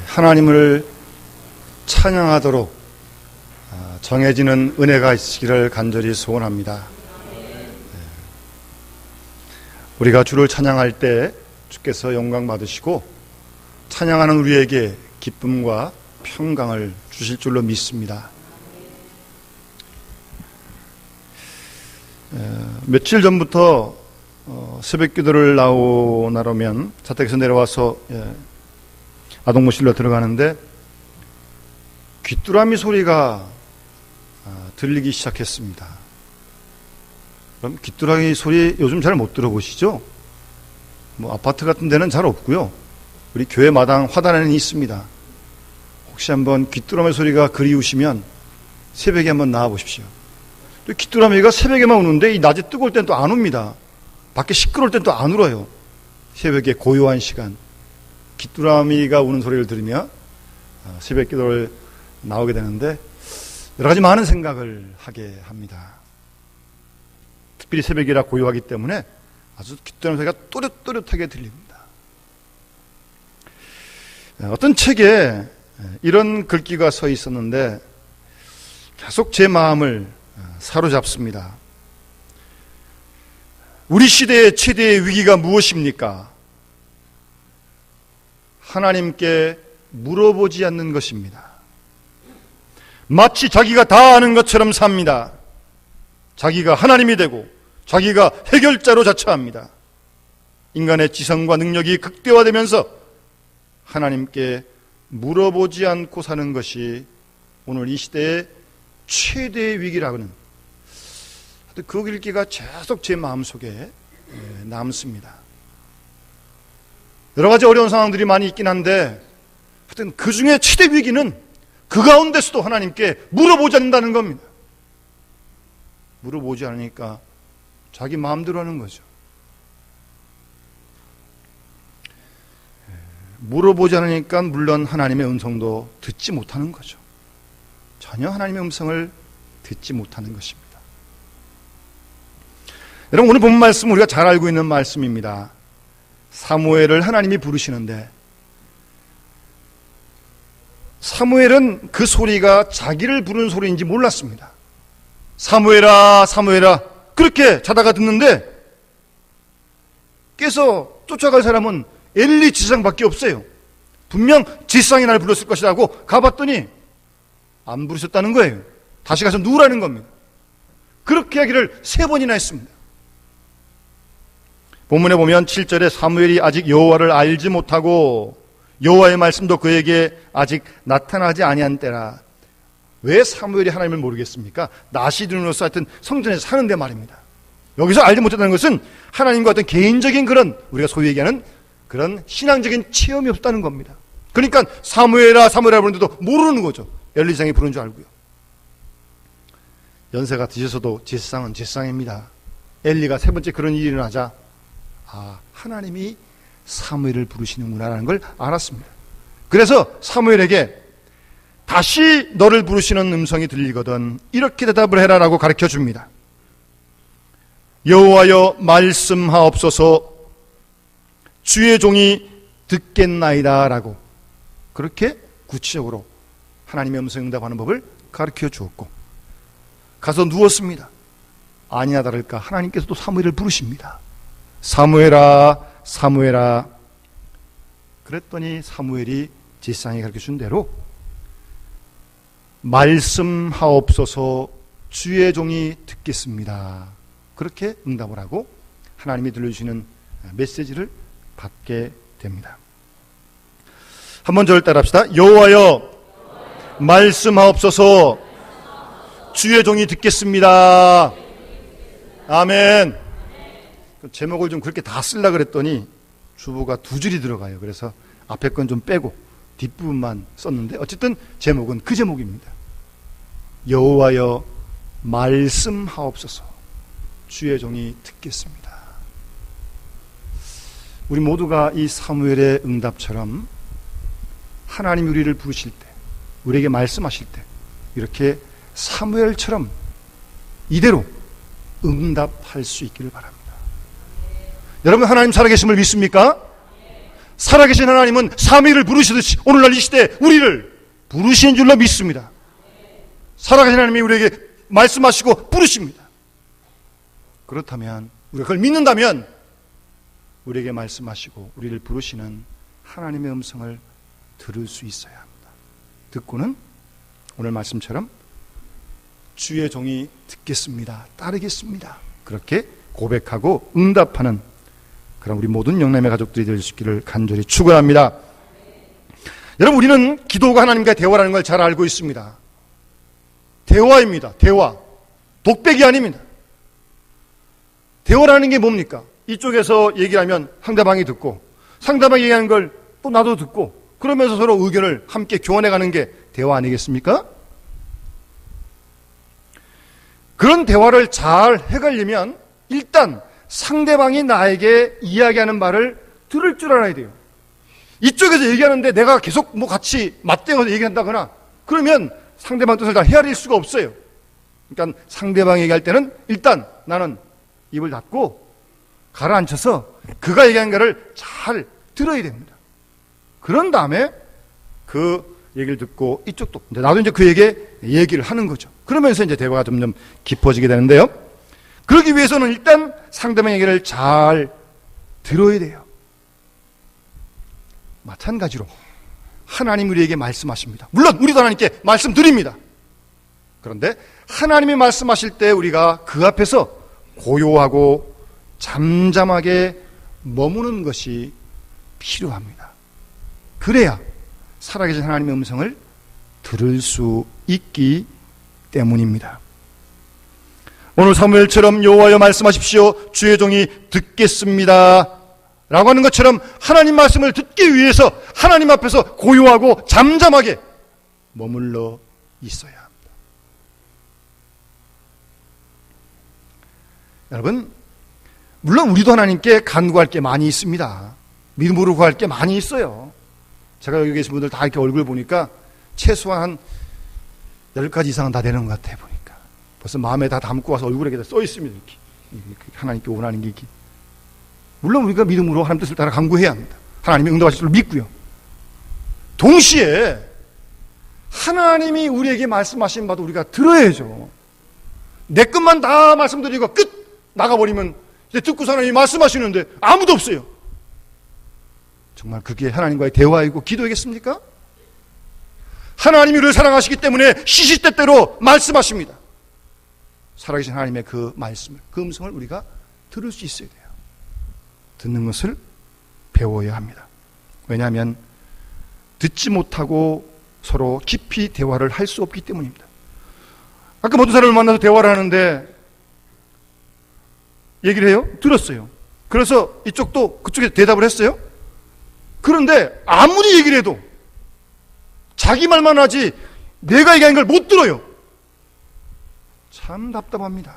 하나님을 찬양하도록 정해지는 은혜가 있으시기를 간절히 소원합니다. 우리가 주를 찬양할 때 주께서 영광 받으시고 찬양하는 우리에게 기쁨과 평강을 주실 줄로 믿습니다. 며칠 전부터 새벽 기도를 나오면 자택에서 내려와서 아동무실로 들어가는데 귀뚜라미 소리가 들리기 시작했습니다. 그럼 귀뚜라미 소리 요즘 잘 못 들어보시죠? 아파트 같은 데는 잘 없고요. 우리 교회 마당 화단에는 있습니다. 혹시 한번 귀뚜라미 소리가 그리우시면 새벽에 한번 나와 보십시오. 또 귀뚜라미가 새벽에만 우는데 이 낮에 뜨거울 땐 또 안 웁니다. 밖에 시끄러울 땐 또 안 울어요. 새벽에 고요한 시간 귀뚜라미가 우는 소리를 들으며 새벽 기도를 나오게 되는데 여러 가지 많은 생각을 하게 합니다. 특별히 새벽이라 고요하기 때문에 아주 귀뚜라미 소리가 또렷또렷하게 들립니다. 어떤 책에 이런 글귀가 서 있었는데 계속 제 마음을 사로잡습니다. 우리 시대의 최대의 위기가 무엇입니까? 하나님께 물어보지 않는 것입니다. 마치 자기가 다 아는 것처럼 삽니다. 자기가 하나님이 되고 자기가 해결자로 자처합니다. 인간의 지성과 능력이 극대화되면서 하나님께 물어보지 않고 사는 것이 오늘 이 시대의 최대의 위기라고는 그 글귀가 계속 제 마음속에 남습니다. 여러 가지 어려운 상황들이 많이 있긴 한데 하여튼 그 중에 최대 위기는 그 가운데서도 하나님께 물어보지 않는다는 겁니다. 물어보지 않으니까 자기 마음대로 하는 거죠. 물어보지 않으니까 물론 하나님의 음성도 듣지 못하는 거죠. 전혀 하나님의 음성을 듣지 못하는 것입니다. 여러분, 오늘 본 말씀은 우리가 잘 알고 있는 말씀입니다. 사무엘을 하나님이 부르시는데 사무엘은 그 소리가 자기를 부르는 소리인지 몰랐습니다. 사무엘아 사무엘아 그렇게 자다가 듣는데 깨서 쫓아갈 사람은 엘리 지상밖에 없어요. 분명 지상이 날 불렀을 것이라고 가봤더니 안 부르셨다는 거예요. 다시 가서 누우라는 겁니다. 그렇게 하기를 3번이나 했습니다. 본문에 보면 7절에 사무엘이 아직 여호와를 알지 못하고 여호와의 말씀도 그에게 아직 나타나지 아니한 때라. 왜 사무엘이 하나님을 모르겠습니까? 나시린으로서 하여튼 성전에서 사는데 말입니다. 여기서 알지 못했다는 것은 하나님과 어떤 개인적인 그런 우리가 소위 얘기하는 그런 신앙적인 체험이 없다는 겁니다. 그러니까 사무엘아 사무엘아 부르는데도 모르는 거죠. 엘리장이 부르는 줄 알고요. 연세가 드셔서도 제사상은 제사상입니다. 엘리가 3번째 그런 일이 일어나자 하나님이 사무엘을 부르시는구나라는 걸 알았습니다. 그래서 사무엘에게 다시 너를 부르시는 음성이 들리거든 이렇게 대답을 해라라고 가르쳐 줍니다. 여호와여 말씀하옵소서 주의 종이 듣겠나이다 라고 그렇게 구체적으로 하나님의 음성 응답하는 법을 가르쳐 주었고 가서 누웠습니다. 아니나 다를까 하나님께서 또 사무엘을 부르십니다. 사무엘아 사무엘아. 그랬더니 사무엘이 제사장이 가르쳐준 대로 말씀하옵소서 주의 종이 듣겠습니다. 그렇게 응답을 하고 하나님이 들려주시는 메시지를 받게 됩니다. 한번 저를 따라합시다. 여호와여 말씀하옵소서 주의 종이 듣겠습니다. 아멘. 제목을 좀 그렇게 다 쓰려고 그랬더니 주보가 2줄이 들어가요. 그래서 앞에 건 좀 빼고 뒷부분만 썼는데 어쨌든 제목은 그 제목입니다. 여호와여 말씀하옵소서 주의 종이 듣겠습니다. 우리 모두가 이 사무엘의 응답처럼 하나님이 우리를 부르실 때 우리에게 말씀하실 때 이렇게 사무엘처럼 이대로 응답할 수 있기를 바랍니다. 여러분 하나님 살아계심을 믿습니까? 살아계신 하나님은 사무엘을 부르시듯이 오늘날 이 시대에 우리를 부르시는 줄로 믿습니다. 살아계신 하나님이 우리에게 말씀하시고 부르십니다. 그렇다면 우리가 그걸 믿는다면 우리에게 말씀하시고 우리를 부르시는 하나님의 음성을 들을 수 있어야 합니다. 듣고는 오늘 말씀처럼 주의 종이 듣겠습니다, 따르겠습니다, 그렇게 고백하고 응답하는 그런 우리 모든 영남의 가족들이 될 수 있기를 간절히 축원합니다. 여러분, 우리는 기도가 하나님과 대화라는 걸 잘 알고 있습니다. 대화입니다. 대화. 독백이 아닙니다. 대화라는 게 뭡니까? 이쪽에서 얘기하면 상대방이 듣고, 상대방이 얘기하는 걸 또 나도 듣고, 그러면서 서로 의견을 함께 교환해가는 게 대화 아니겠습니까? 그런 대화를 잘 해가려면 일단 상대방이 나에게 이야기하는 말을 들을 줄 알아야 돼요. 이쪽에서 얘기하는데 내가 계속 뭐 같이 맞대어서 얘기한다거나 그러면 상대방 뜻을 다 헤아릴 수가 없어요. 그러니까 상대방이 얘기할 때는 일단 나는 입을 닫고 가라앉혀서 그가 얘기하는 거를 잘 들어야 됩니다. 그런 다음에 그 얘기를 듣고 이쪽도 나도 이제 그에게 얘기를 하는 거죠. 그러면서 이제 대화가 점점 깊어지게 되는데요. 그러기 위해서는 일단 상대방 얘기를 잘 들어야 돼요. 마찬가지로 하나님이 우리에게 말씀하십니다. 물론 우리도 하나님께 말씀드립니다. 그런데 하나님이 말씀하실 때 우리가 그 앞에서 고요하고 잠잠하게 머무는 것이 필요합니다. 그래야 살아계신 하나님의 음성을 들을 수 있기 때문입니다. 오늘 사무엘처럼 여호와여 말씀하십시오, 주의 종이 듣겠습니다 라고 하는 것처럼 하나님 말씀을 듣기 위해서 하나님 앞에서 고요하고 잠잠하게 머물러 있어야 합니다. 여러분, 물론 우리도 하나님께 간구할 게 많이 있습니다. 믿음으로 구할 게 많이 있어요. 제가 여기 계신 분들 다 이렇게 얼굴 보니까 최소한 한 10가지 이상은 다 되는 것 같아요. 보니까 벌써 마음에 다 담고 와서 얼굴에 다 써 있습니다. 이렇게 하나님께 원하는 게 이렇게. 물론 우리가 믿음으로 하나님 뜻을 따라 간구해야 합니다. 하나님이 응답하실 줄 믿고요. 동시에 하나님이 우리에게 말씀하신 바도 우리가 들어야죠. 내 것만 다 말씀드리고 끝 나가버리면 이제 듣고 하나님이 말씀하시는데 아무도 없어요. 정말 그게 하나님과의 대화이고 기도이겠습니까? 하나님이 우리를 사랑하시기 때문에 시시때때로 말씀하십니다. 살아계신 하나님의 그 말씀을, 그 음성을 우리가 들을 수 있어야 돼요. 듣는 것을 배워야 합니다. 왜냐하면 듣지 못하고 서로 깊이 대화를 할 수 없기 때문입니다. 아까 모든 사람을 만나서 대화를 하는데 얘기를 해요? 들었어요. 그래서 이쪽도 그쪽에 대답을 했어요? 그런데 아무리 얘기를 해도 자기 말만 하지 내가 얘기하는 걸 못 들어요. 참 답답합니다.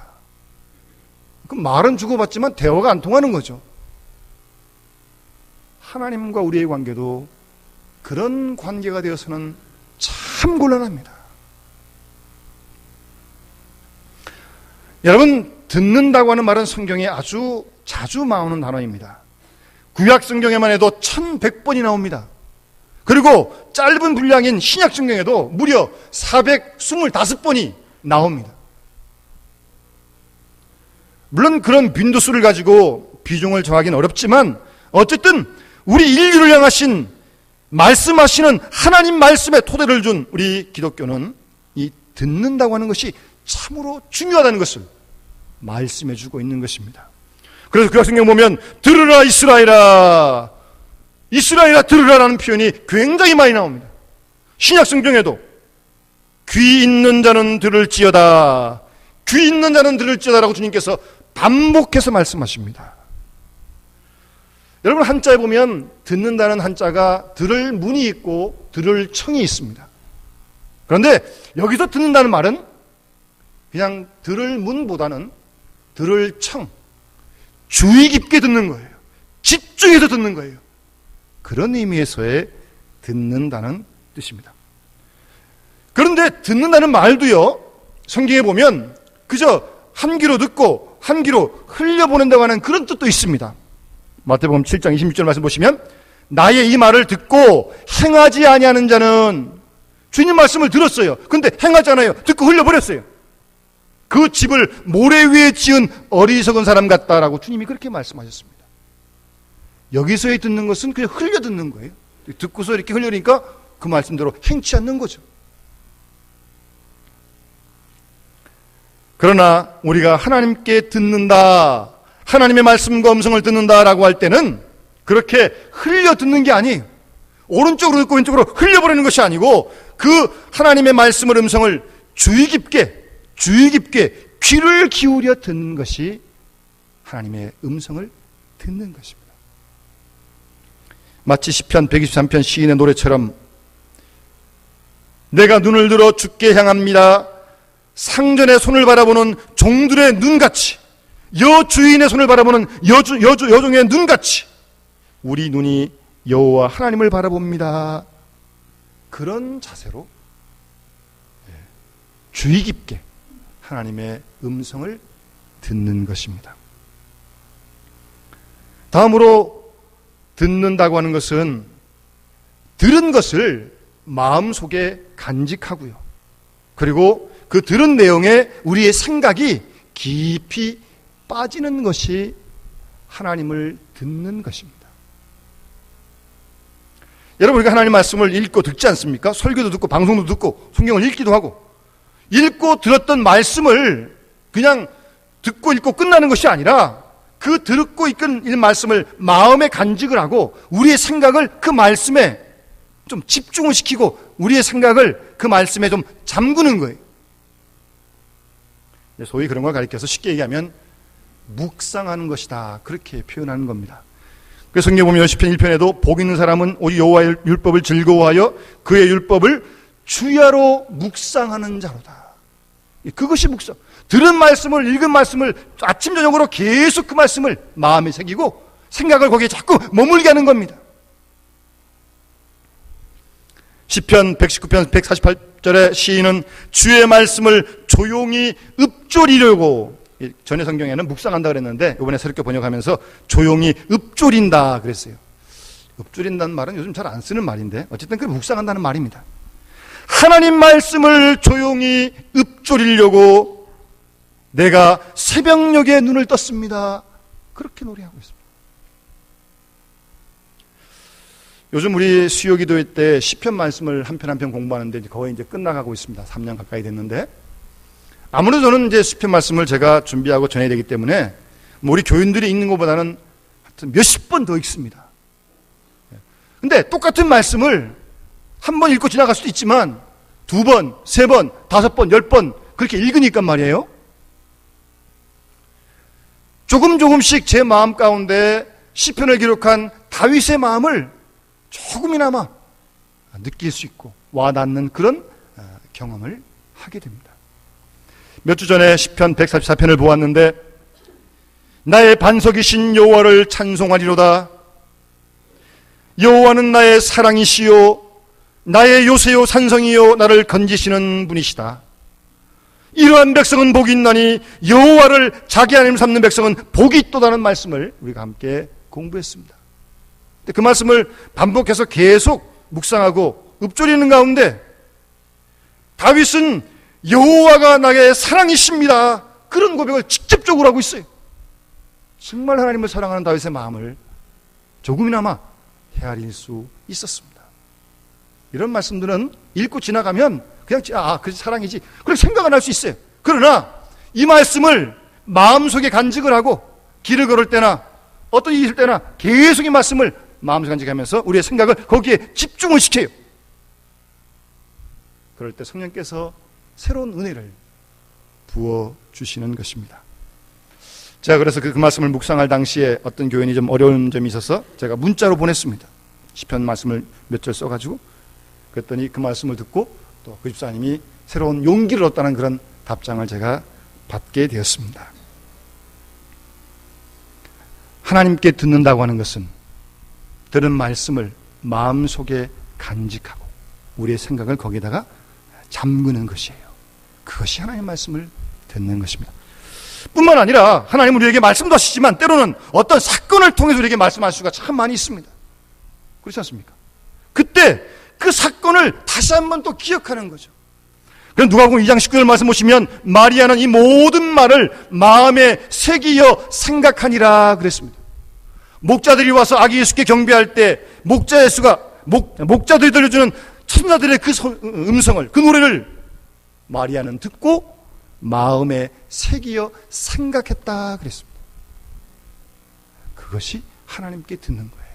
그럼 말은 주고받지만 대화가 안 통하는 거죠. 하나님과 우리의 관계도 그런 관계가 되어서는 참 곤란합니다. 여러분, 듣는다고 하는 말은 성경에 아주 자주 나오는 단어입니다. 구약 성경에만 해도 1100번이 나옵니다. 그리고 짧은 분량인 신약 성경에도 무려 425번이 나옵니다. 물론 그런 빈도수를 가지고 비중을 정하기는 어렵지만 어쨌든 우리 인류를 향하신 말씀하시는 하나님 말씀에 토대를 준 우리 기독교는 이 듣는다고 하는 것이 참으로 중요하다는 것을 말씀해 주고 있는 것입니다. 그래서 구약 성경 보면 들으라 이스라엘아, 이스라엘아 들으라라는 표현이 굉장히 많이 나옵니다. 신약 성경에도 귀 있는 자는 들을지어다, 귀 있는 자는 들을지어다라고 주님께서 반복해서 말씀하십니다. 여러분, 한자에 보면 듣는다는 한자가 들을 문이 있고 들을 청이 있습니다. 그런데 여기서 듣는다는 말은 그냥 들을 문보다는 들을 청, 주의 깊게 듣는 거예요. 집중해서 듣는 거예요. 그런 의미에서의 듣는다는 뜻입니다. 그런데 듣는다는 말도요, 성경에 보면 그저 한 귀로 듣고 한 귀로 흘려보낸다고 하는 그런 뜻도 있습니다. 마태복음 7장 26절 말씀 보시면 나의 이 말을 듣고 행하지 아니하는 자는, 주님 말씀을 들었어요. 근데 행하지 않아요. 듣고 흘려버렸어요. 그 집을 모래 위에 지은 어리석은 사람 같다라고 주님이 그렇게 말씀하셨습니다. 여기서의 듣는 것은 그냥 흘려 듣는 거예요. 듣고서 이렇게 흘려니까 그 말씀대로 행치 않는 거죠. 그러나 우리가 하나님께 듣는다, 하나님의 말씀과 음성을 듣는다라고 할 때는 그렇게 흘려 듣는 게 아니에요. 오른쪽으로 듣고 왼쪽으로 흘려버리는 것이 아니고 그 하나님의 말씀을, 음성을 주의 깊게 귀를 기울여 듣는 것이 하나님의 음성을 듣는 것입니다. 마치 시편 123편 시인의 노래처럼 내가 눈을 들어 주께 향합니다. 상전의 손을 바라보는 종들의 눈같이, 여주인의 손을 바라보는 여종의 눈같이 우리 눈이 여호와 하나님을 바라봅니다. 그런 자세로 주의 깊게 하나님의 음성을 듣는 것입니다. 다음으로 듣는다고 하는 것은 들은 것을 마음속에 간직하고요. 그리고 그 들은 내용에 우리의 생각이 깊이 빠지는 것이 하나님을 듣는 것입니다. 여러분, 우리가 하나님 말씀을 읽고 듣지 않습니까? 설교도 듣고 방송도 듣고 성경을 읽기도 하고, 읽고 들었던 말씀을 그냥 듣고 읽고 끝나는 것이 아니라 그 듣고 읽은 말씀을 마음에 간직을 하고 우리의 생각을 그 말씀에 좀 집중을 시키고 우리의 생각을 그 말씀에 좀 잠그는 거예요. 소위 그런 걸 가리켜서 쉽게 얘기하면 묵상하는 것이다, 그렇게 표현하는 겁니다. 그래서 성경에 보면 시편 1편에도 복 있는 사람은 오직 여호와의 율법을 즐거워하여 그의 율법을 주야로 묵상하는 자로다. 그것이 묵상. 들은 말씀을, 읽은 말씀을 아침 저녁으로 계속 그 말씀을 마음에 새기고 생각을 거기에 자꾸 머물게 하는 겁니다. 시편 119편 148절에 시인은 주의 말씀을 조용히 읊조리려고, 전에 성경에는 묵상한다 그랬는데 이번에 새롭게 번역하면서 조용히 읊조린다 그랬어요. 읊조린다는 말은 요즘 잘 안 쓰는 말인데 어쨌든 그 묵상한다는 말입니다. 하나님 말씀을 조용히 읊조리려고 내가 새벽녘에 눈을 떴습니다. 그렇게 노래하고 있습니다. 요즘 우리 수요 기도회 때 시편 말씀을 한 편 한 편 공부하는데 거의 이제 끝나가고 있습니다. 3년 가까이 됐는데, 아무래도 저는 이제 시편 말씀을 제가 준비하고 전해야 되기 때문에 우리 교인들이 읽는 것보다는 몇십 번 더 읽습니다. 근데 똑같은 말씀을 한 번 읽고 지나갈 수도 있지만 2번, 3번, 5번, 10번 그렇게 읽으니까 말이에요. 조금씩 제 마음 가운데 시편을 기록한 다윗의 마음을 조금이나마 느낄 수 있고 와닿는 그런 경험을 하게 됩니다. 몇 주 전에 시편 144편을 보았는데 나의 반석이신 여호와를 찬송하리로다. 여호와는 나의 사랑이시요 나의 요새요 산성이요 나를 건지시는 분이시다. 이러한 백성은 복이 있나니 여호와를 자기 하나님 삼는 백성은 복이 있도다는 말씀을 우리가 함께 공부했습니다. 그 말씀을 반복해서 계속 묵상하고 읊조리는 가운데 다윗은 여호와가 나의 사랑이십니다, 그런 고백을 직접적으로 하고 있어요. 정말 하나님을 사랑하는 다윗의 마음을 조금이나마 헤아릴 수 있었습니다. 이런 말씀들은 읽고 지나가면 그냥 그게 사랑이지 그렇게 생각은 할 수 있어요. 그러나 이 말씀을 마음속에 간직을 하고 길을 걸을 때나 어떤 일이 있을 때나 계속 이 말씀을 마음속에 간직하면서 우리의 생각을 거기에 집중을 시켜요. 그럴 때 성령께서 새로운 은혜를 부어주시는 것입니다. 제가 그래서 그 말씀을 묵상할 당시에 어떤 교인이 좀 어려운 점이 있어서 제가 문자로 보냈습니다. 시편 말씀을 몇 절 써가지고 그랬더니 그 말씀을 듣고 또 그 집사님이 새로운 용기를 얻다는 그런 답장을 제가 받게 되었습니다. 하나님께 듣는다고 하는 것은 들은 말씀을 마음속에 간직하고 우리의 생각을 거기다가 잠그는 것이에요. 그것이 하나님 말씀을 듣는 것입니다. 뿐만 아니라 하나님은 우리에게 말씀도 하시지만 때로는 어떤 사건을 통해서 우리에게 말씀하실 수가 참 많이 있습니다. 그렇지 않습니까? 그때 그 사건을 다시 한번 또 기억하는 거죠. 그럼 누가복음 2장 19절 말씀 보시면 마리아는 이 모든 말을 마음에 새기어 생각하니라 그랬습니다. 목자들이 와서 아기 예수께 경배할 때 목자들이 들려주는 천사들의 그 음성을, 그 노래를 마리아는 듣고 마음에 새기어 생각했다 그랬습니다. 그것이 하나님께 듣는 거예요.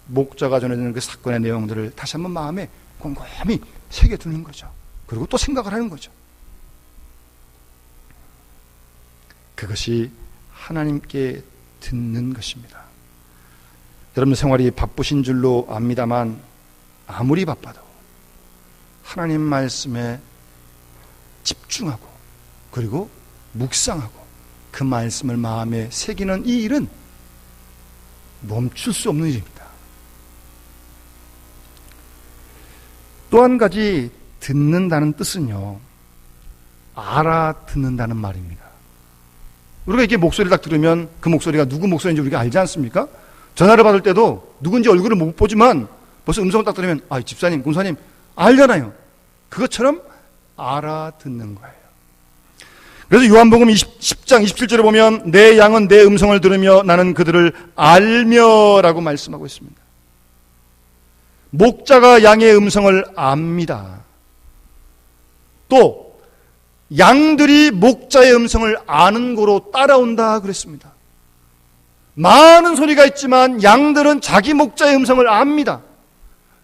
목자가 전해주는 그 사건의 내용들을 다시 한번 마음에 곰곰이 새겨두는 거죠. 그리고 또 생각을 하는 거죠. 그것이 하나님께 듣는 것입니다. 여러분 생활이 바쁘신 줄로 압니다만 아무리 바빠도 하나님 말씀에 집중하고 그리고 묵상하고 그 말씀을 마음에 새기는 이 일은 멈출 수 없는 일입니다. 또 한 가지 듣는다는 뜻은요, 알아듣는다는 말입니다. 우리가 이렇게 목소리를 딱 들으면 그 목소리가 누구 목소리인지 우리가 알지 않습니까? 전화를 받을 때도 누군지 얼굴을 못 보지만 벌써 음성을 딱 들으면 집사님, 공사님 알잖아요. 그것처럼 알아듣는 거예요. 그래서 요한복음 10장 27절에 보면 내 양은 내 음성을 들으며 나는 그들을 알며라고 말씀하고 있습니다. 목자가 양의 음성을 압니다. 또 양들이 목자의 음성을 아는 거로 따라온다 그랬습니다. 많은 소리가 있지만 양들은 자기 목자의 음성을 압니다.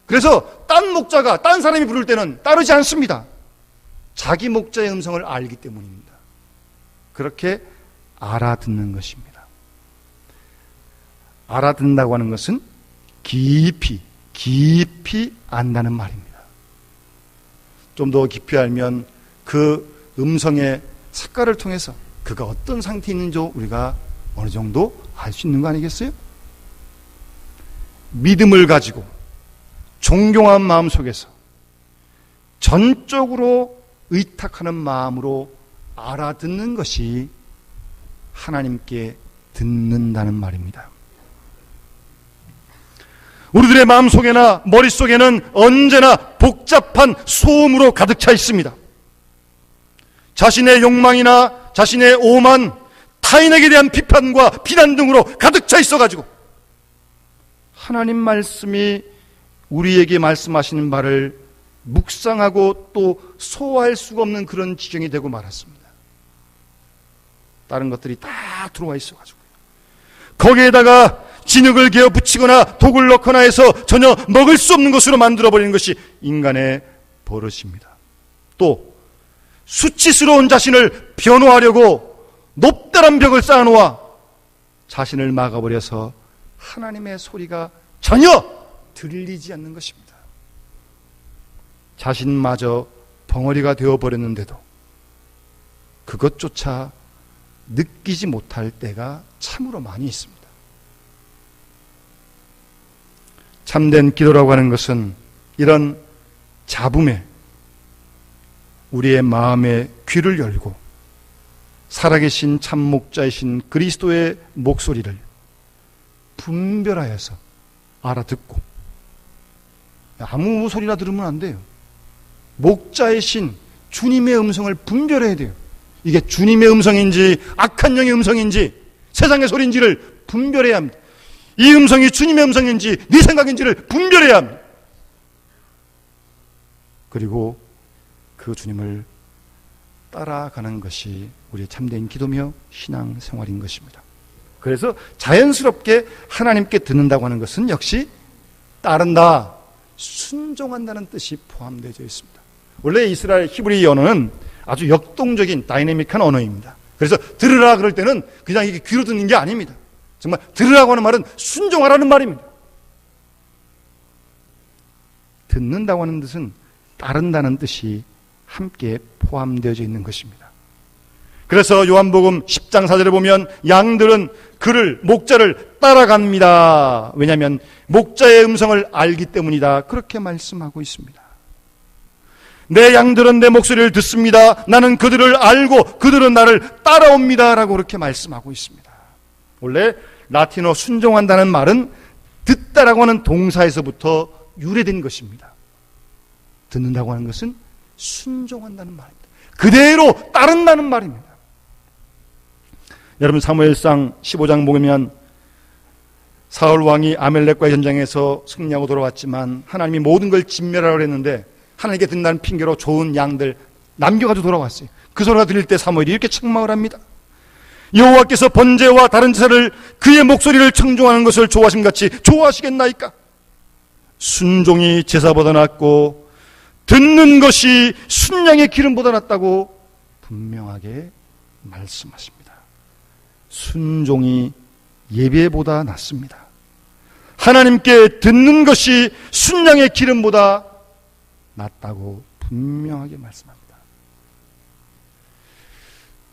그래서 딴 목자가 딴 사람이 부를 때는 따르지 않습니다. 자기 목자의 음성을 알기 때문입니다. 그렇게 알아듣는 것입니다. 알아듣는다고 하는 것은 깊이 안다는 말입니다. 좀 더 깊이 알면 그 음성의 색깔을 통해서 그가 어떤 상태에 있는지 우리가 어느 정도 알 수 있는 거 아니겠어요? 믿음을 가지고 존경한 마음 속에서 전적으로 의탁하는 마음으로 알아듣는 것이 하나님께 듣는다는 말입니다. 우리들의 마음속에나 머릿속에는 언제나 복잡한 소음으로 가득 차 있습니다. 자신의 욕망이나 자신의 오만, 타인에게 대한 비판과 비난 등으로 가득 차 있어가지고 하나님 말씀이 우리에게 말씀하시는 바를 묵상하고 또 소화할 수가 없는 그런 지경이 되고 말았습니다. 다른 것들이 다 들어와 있어가지고요. 거기에다가 진흙을 개어 붙이거나 독을 넣거나 해서 전혀 먹을 수 없는 것으로 만들어버리는 것이 인간의 버릇입니다. 또 수치스러운 자신을 변호하려고 높다란 벽을 쌓아놓아 자신을 막아버려서 하나님의 소리가 전혀 들리지 않는 것입니다. 자신마저 벙어리가 되어버렸는데도 그것조차 느끼지 못할 때가 참으로 많이 있습니다. 참된 기도라고 하는 것은 이런 잡음에 우리의 마음의 귀를 열고 살아계신 참 목자이신 그리스도의 목소리를 분별하여서 알아듣고, 아무 소리나 들으면 안 돼요. 목자이신 주님의 음성을 분별해야 돼요. 이게 주님의 음성인지 악한 영의 음성인지 세상의 소리인지를 분별해야 합니다. 이 음성이 주님의 음성인지 네 생각인지를 분별해야 합니다. 그리고 그 주님을 따라가는 것이 우리의 참된 기도며 신앙생활인 것입니다. 그래서 자연스럽게 하나님께 듣는다고 하는 것은 역시 따른다, 순종한다는 뜻이 포함되어 있습니다. 원래 이스라엘 히브리 언어는 아주 역동적인 다이내믹한 언어입니다. 그래서 들으라 그럴 때는 그냥 이게 귀로 듣는 게 아닙니다. 정말 들으라고 하는 말은 순종하라는 말입니다. 듣는다고 하는 뜻은 따른다는 뜻이 함께 포함되어 있는 것입니다. 그래서 요한복음 10장 4절에 보면 양들은 그를, 목자를 따라갑니다. 왜냐하면 목자의 음성을 알기 때문이다. 그렇게 말씀하고 있습니다. 내 양들은 내 목소리를 듣습니다. 나는 그들을 알고 그들은 나를 따라옵니다. 라고 그렇게 말씀하고 있습니다. 원래 라틴어 순종한다는 말은 듣다라고 하는 동사에서부터 유래된 것입니다. 듣는다고 하는 것은 순종한다는 말입니다. 그대로 따른다는 말입니다. 여러분, 사무엘상 15장 보면 사울 왕이 아멜렉과의 전쟁에서 승리하고 돌아왔지만 하나님이 모든 걸 진멸하라고 했는데 하나님께 든다는 핑계로 좋은 양들 남겨가지고 돌아왔어요. 그 소리가 들릴 때 사무엘이 이렇게 책망을 합니다. 여호와께서 번제와 다른 제사를 그의 목소리를 청종하는 것을 좋아하심 같이 좋아하시겠나이까? 순종이 제사보다 낫고 듣는 것이 순양의 기름보다 낫다고 분명하게 말씀하십니다. 순종이 예배보다 낫습니다. 하나님께 듣는 것이 순양의 기름보다 낫다고 분명하게 말씀합니다.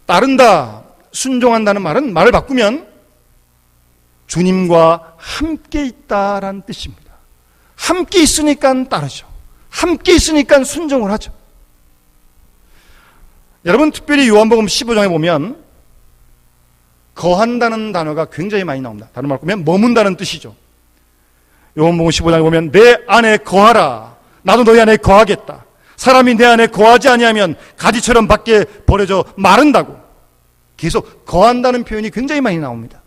따른다, 순종한다는 말은 말을 바꾸면 주님과 함께 있다라는 뜻입니다. 함께 있으니까 따르죠. 함께 있으니까 순종을 하죠. 여러분, 특별히 요한복음 15장에 보면 거한다는 단어가 굉장히 많이 나옵니다. 다른 말로 하면 머문다는 뜻이죠. 요한복음 15장에 보면 내 안에 거하라, 나도 너희 안에 거하겠다. 사람이 내 안에 거하지 아니하면 가지처럼 밖에 버려져 마른다고. 계속 거한다는 표현이 굉장히 많이 나옵니다.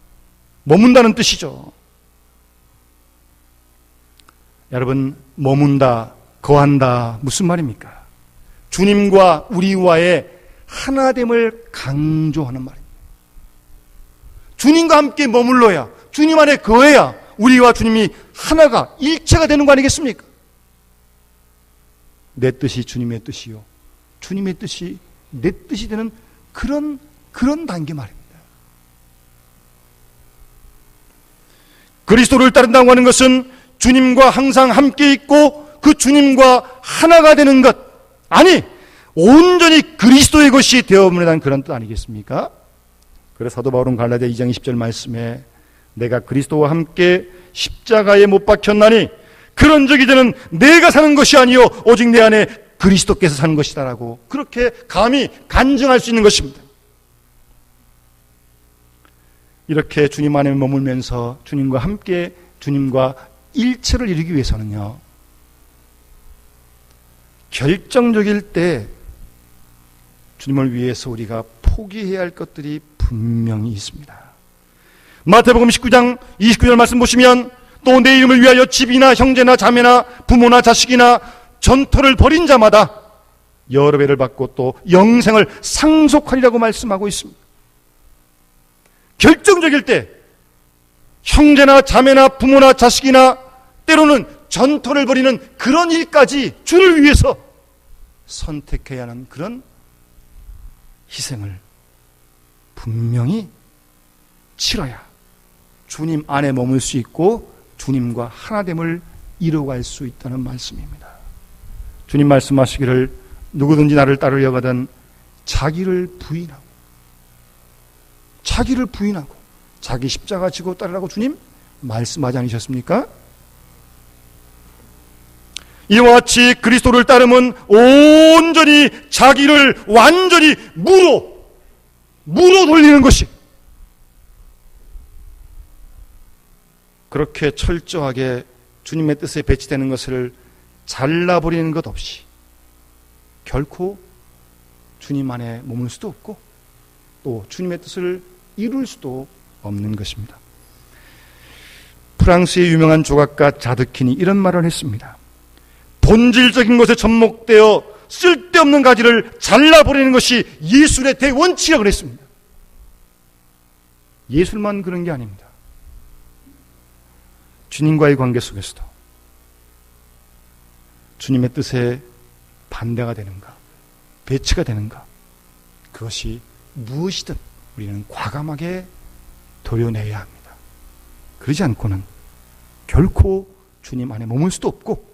머문다는 뜻이죠. 여러분, 머문다, 거한다, 무슨 말입니까? 주님과 우리와의 하나됨을 강조하는 말입니다. 주님과 함께 머물러야, 주님 안에 거해야 우리와 주님이 하나가, 일체가 되는 거 아니겠습니까? 내 뜻이 주님의 뜻이요, 주님의 뜻이 내 뜻이 되는 그런 단계 말입니다. 그리스도를 따른다고 하는 것은 주님과 항상 함께 있고 그 주님과 하나가 되는 것, 아니 온전히 그리스도의 것이 되어버리는 그런 뜻 아니겠습니까? 그래서 사도 바울은 갈라디아 2장 20절 말씀에 내가 그리스도와 함께 십자가에 못 박혔나니 그런즉 이제는 내가 사는 것이 아니요 오직 내 안에 그리스도께서 사는 것이다라고 그렇게 감히 간증할 수 있는 것입니다. 이렇게 주님 안에 머물면서 주님과 함께 주님과 일체를 이루기 위해서는요, 결정적일 때 주님을 위해서 우리가 포기해야 할 것들이 분명히 있습니다. 마태복음 19장 29절 말씀 보시면 또 내 이름을 위하여 집이나 형제나 자매나 부모나 자식이나 전토를 벌인 자마다 여러 배를 받고 또 영생을 상속하리라고 말씀하고 있습니다. 결정적일 때 형제나 자매나 부모나 자식이나 때로는 전토를 벌이는 그런 일까지 주를 위해서 선택해야 하는 그런 희생을 분명히 치러야 주님 안에 머물 수 있고 주님과 하나됨을 이루어갈 수 있다는 말씀입니다. 주님 말씀하시기를 누구든지 나를 따르려고 하든 자기를 부인하고 자기 십자가 지고 따르라고 주님 말씀하지 않으셨습니까? 이와 같이 그리스도를 따르면 온전히 자기를 완전히 무로 돌리는 것이, 그렇게 철저하게 주님의 뜻에 배치되는 것을 잘라버리는 것 없이 결코 주님 안에 머물 수도 없고 또 주님의 뜻을 이룰 수도 없는 것입니다. 프랑스의 유명한 조각가 자드킨이 이런 말을 했습니다. 본질적인 것에 접목되어 쓸데없는 가지를 잘라버리는 것이 예술의 대원칙이라고 그랬습니다. 예술만 그런 게 아닙니다. 주님과의 관계 속에서도 주님의 뜻에 반대가 되는가, 배치가 되는가, 그것이 무엇이든 우리는 과감하게 도려내야 합니다. 그러지 않고는 결코 주님 안에 머물 수도 없고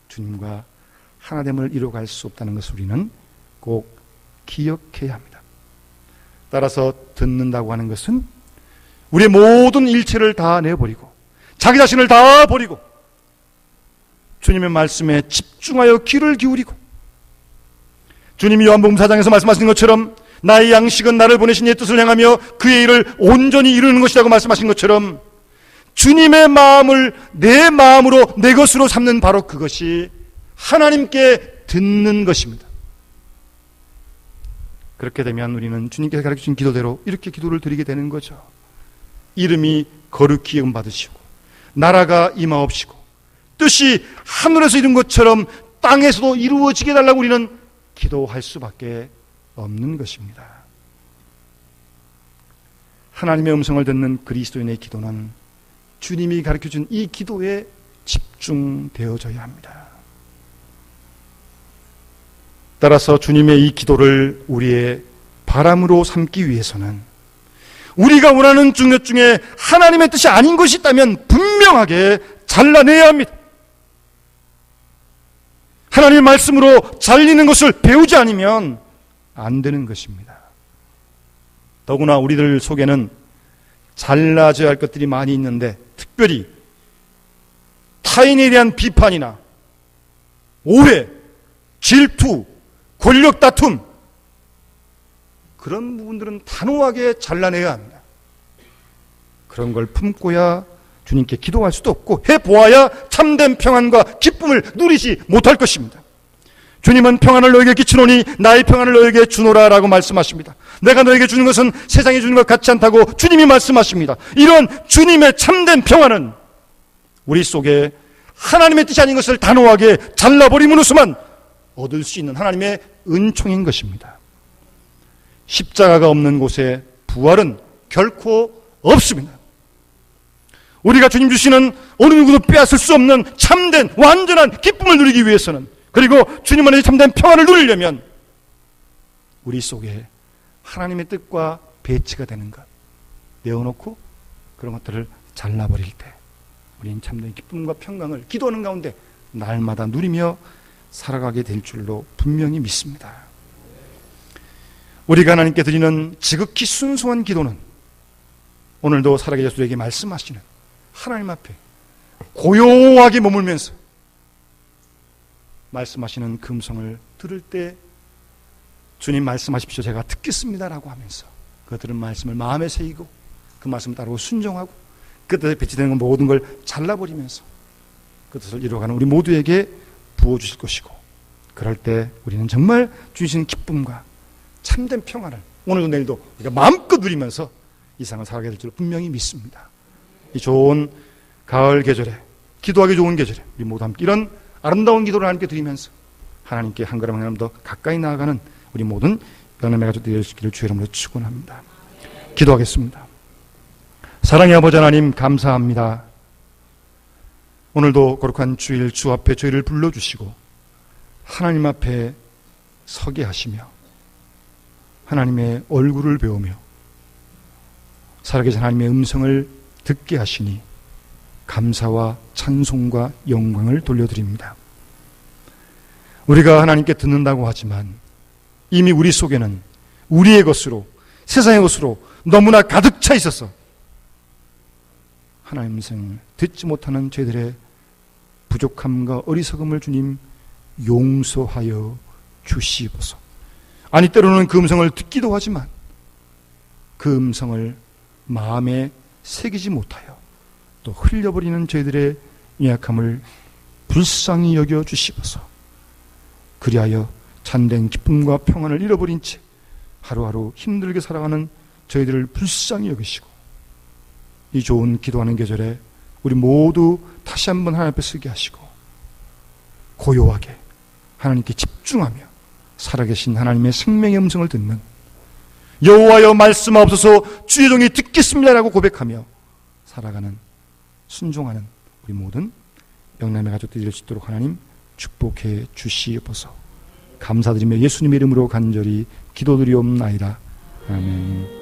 주님과 하나됨을 이루어갈 수 없다는 것을 우리는 꼭 기억해야 합니다. 따라서 듣는다고 하는 것은 우리의 모든 일체를 다 내버리고 자기 자신을 다 버리고 주님의 말씀에 집중하여 귀를 기울이고, 주님이 요한복음 4장에서 말씀하신 것처럼 나의 양식은 나를 보내신 이의 뜻을 행하며 그의 일을 온전히 이루는 것이라고 말씀하신 것처럼 주님의 마음을 내 마음으로 내 것으로 삼는 바로 그것이 하나님께 듣는 것입니다. 그렇게 되면 우리는 주님께서 가르쳐주신 기도대로 이렇게 기도를 드리게 되는 거죠. 이름이 거룩히 여김받으시고 나라가 임하옵시고 뜻이 하늘에서 이룬 것처럼 땅에서도 이루어지게 해달라고 우리는 기도할 수밖에 없는 것입니다. 하나님의 음성을 듣는 그리스도인의 기도는 주님이 가르쳐준 이 기도에 집중되어져야 합니다. 따라서 주님의 이 기도를 우리의 바람으로 삼기 위해서는 우리가 원하는 것 중에 하나님의 뜻이 아닌 것이 있다면 분명하게 잘라내야 합니다. 하나님의 말씀으로 잘리는 것을 배우지 않으면 안 되는 것입니다. 더구나 우리들 속에는 잘라져야 할 것들이 많이 있는데 특별히 타인에 대한 비판이나 오해, 질투, 권력 다툼 그런 부분들은 단호하게 잘라내야 합니다. 그런 걸 품고야 주님께 기도할 수도 없고 해보아야 참된 평안과 기쁨을 누리지 못할 것입니다. 주님은 평안을 너에게 끼치노니 나의 평안을 너에게 주노라 라고 말씀하십니다. 내가 너에게 주는 것은 세상이 주는 것 같지 않다고 주님이 말씀하십니다. 이런 주님의 참된 평안은 우리 속에 하나님의 뜻이 아닌 것을 단호하게 잘라버림으로써만 얻을 수 있는 하나님의 은총인 것입니다. 십자가가 없는 곳에 부활은 결코 없습니다. 우리가 주님 주시는 어느 누구도 빼앗을 수 없는 참된 완전한 기쁨을 누리기 위해서는 그리고 주님 안에 참된 평안을 누리려면 우리 속에 하나님의 뜻과 배치가 되는 것 내어놓고 그런 것들을 잘라버릴 때 우리는 참된 기쁨과 평강을 기도하는 가운데 날마다 누리며 살아가게 될 줄로 분명히 믿습니다. 우리가 하나님께 드리는 지극히 순수한 기도는 오늘도 살아계신 우리에게 말씀하시는 하나님 앞에 고요하게 머물면서 말씀하시는 그 음성을 들을 때 주님 말씀하십시오 제가 듣겠습니다라고 하면서 그들은 말씀을 마음에 새기고 그 말씀을 따르고 순종하고 그 뜻에 배치되는 모든 걸 잘라버리면서 그 뜻을 이루어가는 우리 모두에게 부어주실 것이고 그럴 때 우리는 정말 주신 기쁨과 참된 평안을 오늘도 내일도 우리가 마음껏 누리면서 이 세상을 살아가게 될 줄 분명히 믿습니다. 이 좋은 가을 계절에 기도하기 좋은 계절에 우리 모두 함께 이런 아름다운 기도를 하나님께 드리면서 하나님께 한 걸음 한 걸음 더 가까이 나아가는 우리 모든 영남의 가족들이 되시기를 주의 이름으로 축원합니다. 기도하겠습니다. 사랑의 아버지 하나님 감사합니다. 오늘도 거룩한 주일 주 앞에 저희를 불러주시고 하나님 앞에 서게 하시며 하나님의 얼굴을 배우며 살아계신 하나님의 음성을 듣게 하시니 감사와 찬송과 영광을 돌려드립니다. 우리가 하나님께 듣는다고 하지만 이미 우리 속에는 우리의 것으로 세상의 것으로 너무나 가득 차 있어서 하나님의 음성을 듣지 못하는 저희들의 부족함과 어리석음을 주님 용서하여 주시옵소서. 아니 때로는 그 음성을 듣기도 하지만 그 음성을 마음에 새기지 못하여 또 흘려버리는 저희들의 연약함을 불쌍히 여겨 주시옵소서. 그리하여 참된 기쁨과 평안을 잃어버린 채 하루하루 힘들게 살아가는 저희들을 불쌍히 여기시고 이 좋은 기도하는 계절에 우리 모두 다시 한번 하나님 앞에 서게 하시고 고요하게 하나님께 집중하며 살아계신 하나님의 생명의 음성을 듣는 여호와여 말씀하옵소서 주의 종이 듣겠습니다라고 고백하며 살아가는 순종하는 우리 모든 영남의 가족들이 될 수 있도록 하나님 축복해 주시옵소서. 감사드리며 예수님의 이름으로 간절히 기도드리옵나이다. 아멘.